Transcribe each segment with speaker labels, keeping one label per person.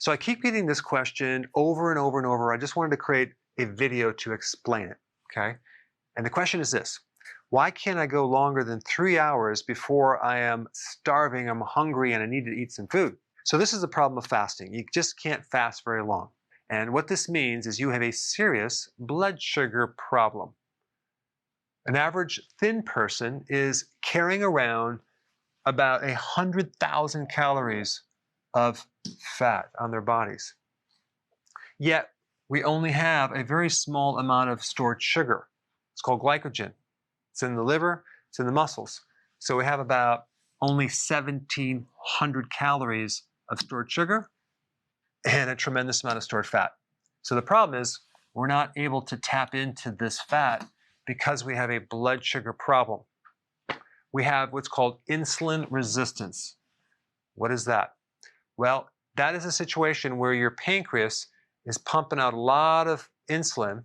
Speaker 1: So I keep getting this question over and over and over. I just wanted to create a video to explain it, okay? And the question is this: why can't I go longer than 3 hours before I am starving, I'm hungry, and I need to eat some food? So this is the problem of fasting. You just can't fast very long. And what this means is you have a serious blood sugar problem. An average thin person is carrying around about 100,000 calories of fat on their bodies. Yet, we only have a very small amount of stored sugar. It's called glycogen. It's in the liver, it's in the muscles. So we have about only 1,700 calories of stored sugar and a tremendous amount of stored fat. So the problem is we're not able to tap into this fat because we have a blood sugar problem. We have what's called insulin resistance. What is that? Well, that is a situation where your pancreas is pumping out a lot of insulin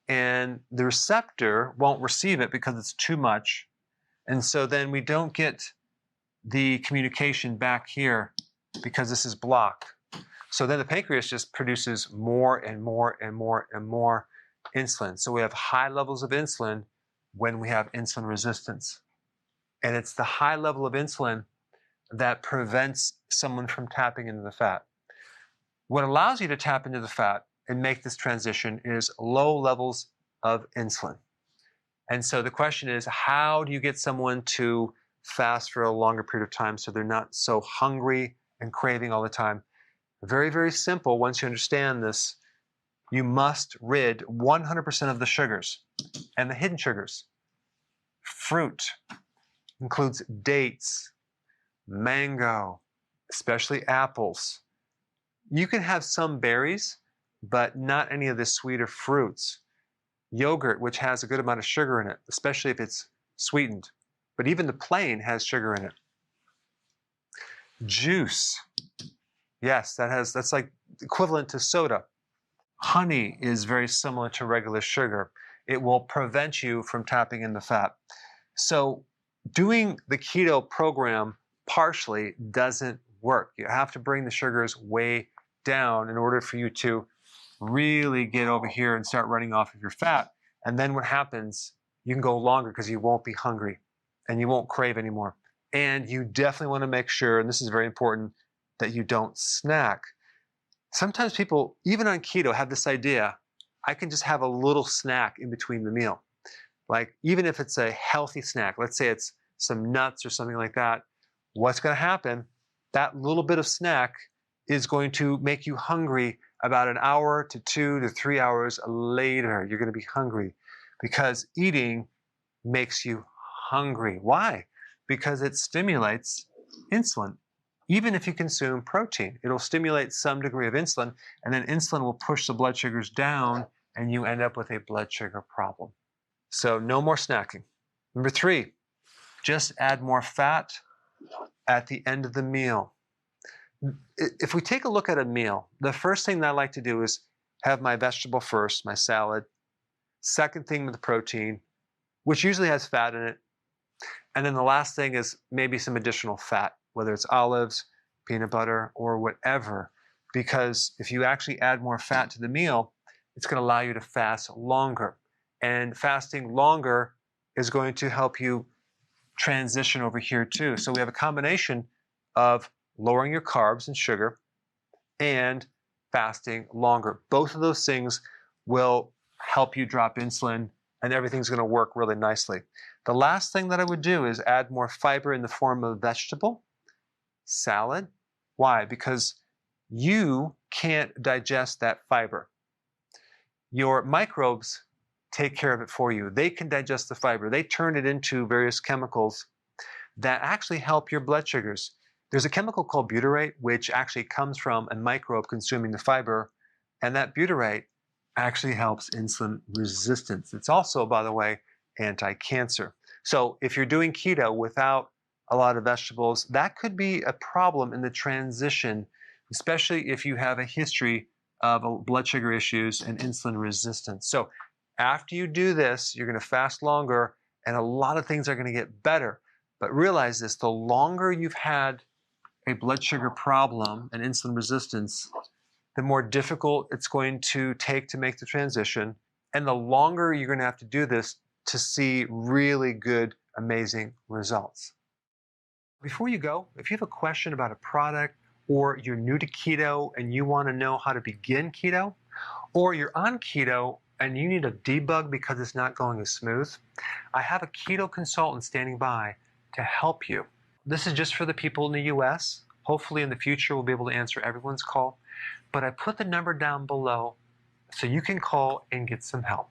Speaker 1: and the receptor won't receive it because it's too much. And so then we don't get the communication back here because this is blocked. So then the pancreas just produces more and more and more and more insulin. So we have high levels of insulin when we have insulin resistance. And it's the high level of insulin that prevents someone from tapping into the fat. What allows you to tap into the fat and make this transition is low levels of insulin. And so the question is, how do you get someone to fast for a longer period of time so they're not so hungry and craving all the time? Very, very simple. Once you understand this, you must rid 100% of the sugars and the hidden sugars. Fruit includes dates, mango, especially apples. You can have some berries, but not any of the sweeter fruits. Yogurt, which has a good amount of sugar in it, especially if it's sweetened. But even the plain has sugar in it. Juice. Yes, that's like equivalent to soda. Honey is very similar to regular sugar. It will prevent you from tapping in the fat. So doing the keto program partially doesn't work. You have to bring the sugars way down in order for you to really get over here and start running off of your fat. And then what happens, you can go longer because you won't be hungry and you won't crave anymore. And you definitely want to make sure, and this is very important, that you don't snack. Sometimes people, even on keto, have this idea, I can just have a little snack in between the meal. Like, even if it's a healthy snack, let's say it's some nuts or something like that, what's going to happen? That little bit of snack is going to make you hungry about an hour to 2 to 3 hours later. You're going to be hungry because eating makes you hungry. Why? Because it stimulates insulin. Even if you consume protein, it'll stimulate some degree of insulin, and then insulin will push the blood sugars down, and you end up with a blood sugar problem. So no more snacking. Number 3, just add more fat at the end of the meal. If we take a look at a meal, the first thing that I like to do is have my vegetable first, my salad. Second thing with the protein, which usually has fat in it. And then the last thing is maybe some additional fat, whether it's olives, peanut butter, or whatever. Because if you actually add more fat to the meal, it's going to allow you to fast longer. And fasting longer is going to help you transition over here too. So we have a combination of lowering your carbs and sugar and fasting longer. Both of those things will help you drop insulin, and everything's going to work really nicely. The last thing that I would do is add more fiber in the form of vegetable, salad. Why? Because you can't digest that fiber. Your microbes take care of it for you. They can digest the fiber. They turn it into various chemicals that actually help your blood sugars. There's a chemical called butyrate, which actually comes from a microbe consuming the fiber, and that butyrate actually helps insulin resistance. It's also, by the way, anti-cancer. So if you're doing keto without a lot of vegetables, that could be a problem in the transition, especially if you have a history of blood sugar issues and insulin resistance. So after you do this, you're going to fast longer, and a lot of things are going to get better. But realize this, the longer you've had a blood sugar problem and insulin resistance, the more difficult it's going to take to make the transition, and the longer you're going to have to do this to see really good, amazing results. Before you go, if you have a question about a product, or you're new to keto and you want to know how to begin keto, or you're on keto and you need a debug because it's not going as smooth, I have a keto consultant standing by to help you. This is just for the people in the US. Hopefully in the future we'll be able to answer everyone's call, but I put the number down below so you can call and get some help.